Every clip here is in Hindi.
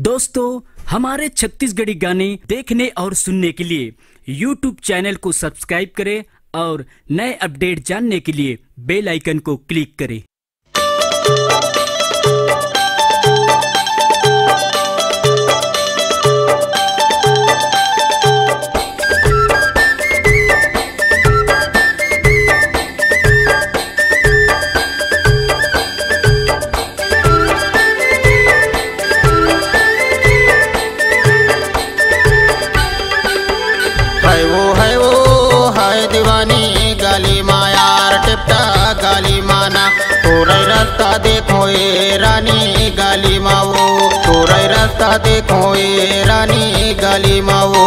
दोस्तों, हमारे छत्तीसगढ़ी गाने देखने और सुनने के लिए YouTube चैनल को सब्सक्राइब करें और नए अपडेट जानने के लिए बेल आइकन को क्लिक करें। दीवानी गाली मायार टिपटा गाली माना तोरे रास्ता देखो ए रानी गाली माओ तोरे रास्ता देखो ए रानी गाली माओ।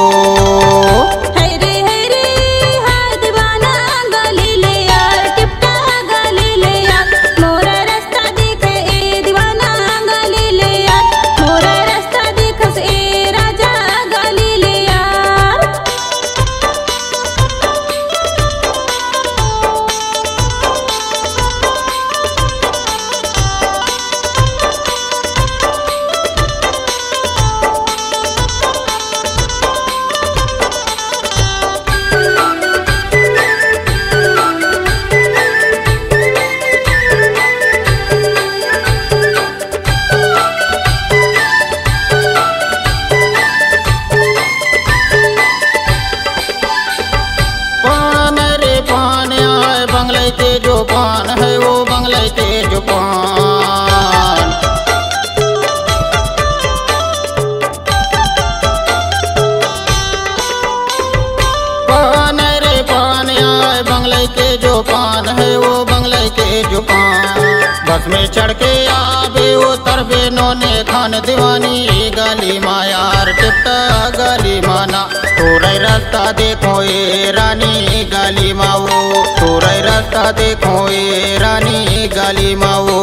बंगले के जो पान है वो बंगले के जो पान पान रे पान आए बंगले के जो पान है वो बंगले के जो पान बस में चढ़ के आवे वो तरबे नोने खान दीवानी गाली मायार टिपटा गाली माना तोरे रास्ता देखो ए रानी गाली माओ तोरे रास्ता देखो ए रानी गाली माओ।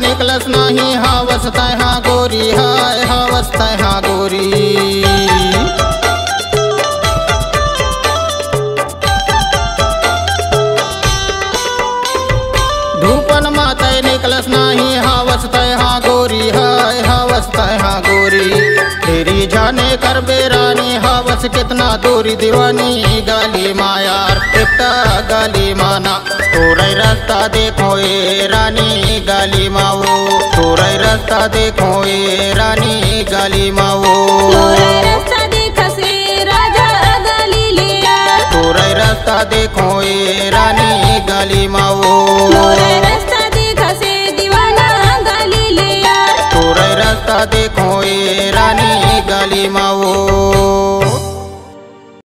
निकलस नहीं हावसता हाँ गोरी हाय हावसता हाँ गोरी धूपन माता निकलस नहीं हावसता हाँ गोरी हाय हावसता हाँ गोरी तेरी जाने कर बेरानी हावस कितना दूरी दीवानी गाली मायार टिपटा गाली माना तोरे रास्ता देखो ए रानी गाली माओ तोरे रास्ता देखो ए रानी गाली माओ तोरे रास्ता देखा से राजा गाली लिया तोरे रास्ता देखो ए रानी गाली माओ तोरे रास्ता देखा से दीवाना गाली लिया तोरे रास्ता देखो ए रानी गाली माओ।